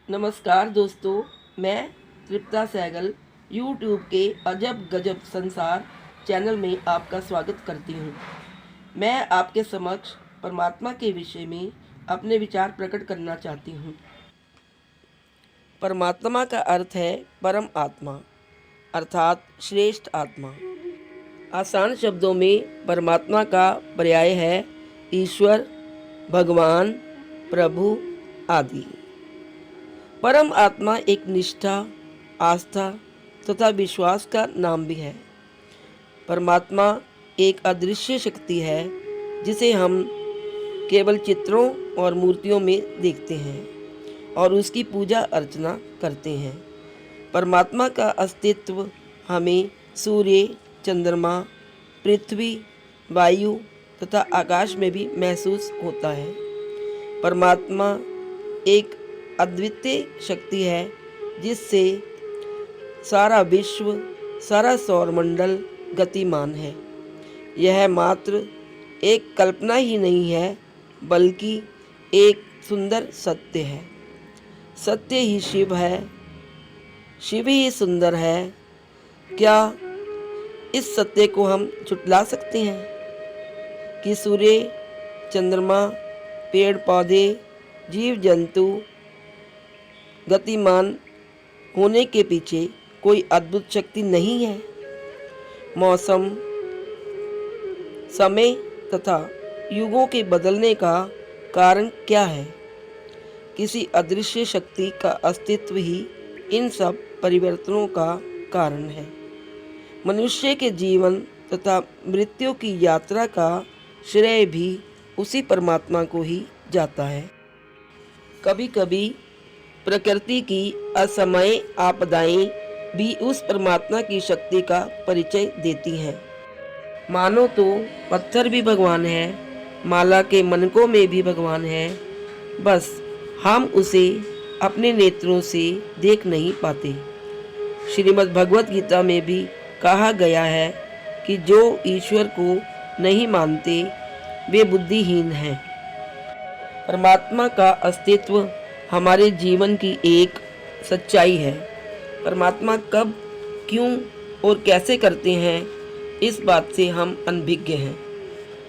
नमस्कार दोस्तों, मैं तृप्ता सहगल YouTube के अजब गजब संसार चैनल में आपका स्वागत करती हूँ। मैं आपके समक्ष परमात्मा के विषय में अपने विचार प्रकट करना चाहती हूँ। परमात्मा का अर्थ है परम आत्मा, अर्थात श्रेष्ठ आत्मा। आसान शब्दों में परमात्मा का पर्याय है ईश्वर, भगवान, प्रभु आदि। परम आत्मा एक निष्ठा, आस्था तथा विश्वास का नाम भी है। परमात्मा एक अदृश्य शक्ति है जिसे हम केवल चित्रों और मूर्तियों में देखते हैं और उसकी पूजा अर्चना करते हैं। परमात्मा का अस्तित्व हमें सूर्य, चंद्रमा, पृथ्वी, वायु तथा आकाश में भी महसूस होता है। परमात्मा एक अद्वितीय शक्ति है जिससे सारा विश्व, सारा सौरमंडल गतिमान है। यह मात्र एक कल्पना ही नहीं है बल्कि एक सुंदर सत्य है। सत्य ही शिव है, शिव ही सुंदर है। क्या इस सत्य को हम झुठला सकते हैं कि सूर्य, चंद्रमा, पेड़ पौधे, जीव जंतु गतिमान होने के पीछे कोई अद्भुत शक्ति नहीं है? मौसम, समय तथा युगों के बदलने का कारण क्या है? किसी अदृश्य शक्ति का अस्तित्व ही इन सब परिवर्तनों का कारण है। मनुष्य के जीवन तथा मृत्यु की यात्रा का श्रेय भी उसी परमात्मा को ही जाता है। कभी कभी प्रकृति की असमय आपदाएं भी उस परमात्मा की शक्ति का परिचय देती हैं। मानो तो पत्थर भी भगवान है, माला के मनकों में भी भगवान है, बस हम उसे अपने नेत्रों से देख नहीं पाते। श्रीमद् भगवत गीता में भी कहा गया है कि जो ईश्वर को नहीं मानते वे बुद्धिहीन हैं। परमात्मा का अस्तित्व हमारे जीवन की एक सच्चाई है। परमात्मा कब, क्यों और कैसे करते हैं, इस बात से हम अनभिज्ञ हैं।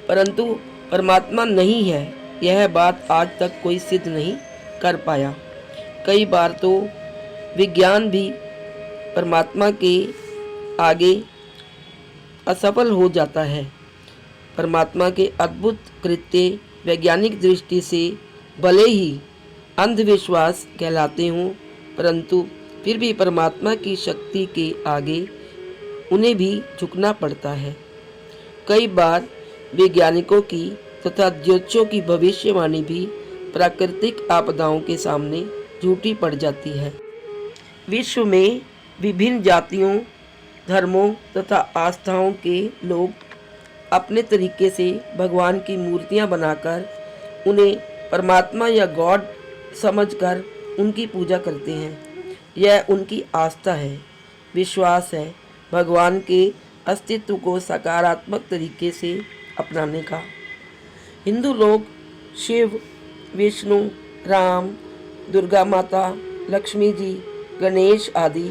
परंतु परमात्मा नहीं है, यह बात आज तक कोई सिद्ध नहीं कर पाया। कई बार तो विज्ञान भी परमात्मा के आगे असफल हो जाता है। परमात्मा के अद्भुत कृत्य वैज्ञानिक दृष्टि से भले ही अंधविश्वास कहलाते हों, परंतु फिर भी परमात्मा की शक्ति के आगे उन्हें भी झुकना पड़ता है। कई बार वैज्ञानिकों की तथा ज्योतिषों की भविष्यवाणी भी प्राकृतिक आपदाओं के सामने झूठी पड़ जाती है। विश्व में विभिन्न जातियों, धर्मों तथा आस्थाओं के लोग अपने तरीके से भगवान की मूर्तियां बनाकर उन्हें परमात्मा या गॉड समझकर उनकी पूजा करते हैं। यह उनकी आस्था है, विश्वास है भगवान के अस्तित्व को सकारात्मक तरीके से अपनाने का। हिंदू लोग शिव, विष्णु, राम, दुर्गा माता, लक्ष्मी जी, गणेश आदि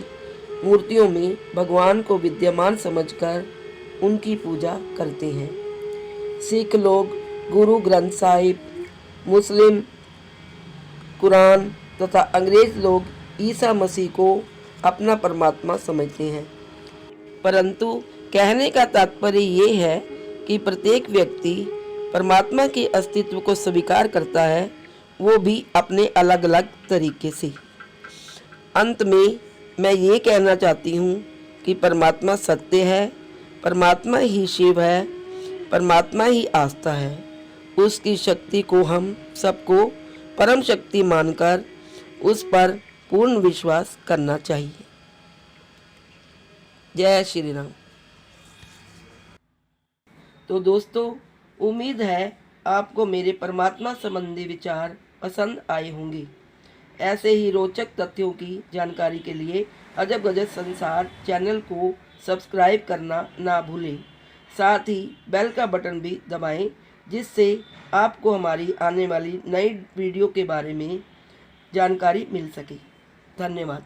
मूर्तियों में भगवान को विद्यमान समझकर उनकी पूजा करते हैं। सिख लोग गुरु ग्रंथ साहिब, मुस्लिम कुरान तथा अंग्रेज लोग ईसा मसीह को अपना परमात्मा समझते हैं। परंतु कहने का तात्पर्य ये है कि प्रत्येक व्यक्ति परमात्मा के अस्तित्व को स्वीकार करता है, वो भी अपने अलग अलग तरीके से। अंत में मैं ये कहना चाहती हूँ कि परमात्मा सत्य है, परमात्मा ही शिव है, परमात्मा ही आस्था है। उसकी शक्ति को हम सबको परम शक्ति मानकर उस पर पूर्ण विश्वास करना चाहिए। जय श्री राम। तो दोस्तों, उम्मीद है आपको मेरे परमात्मा संबंधी विचार पसंद आए होंगे। ऐसे ही रोचक तथ्यों की जानकारी के लिए अजब गजब संसार चैनल को सब्सक्राइब करना ना भूलें। साथ ही बेल का बटन भी दबाएं, जिससे आपको हमारी आने वाली नई वीडियो के बारे में जानकारी मिल सके। धन्यवाद।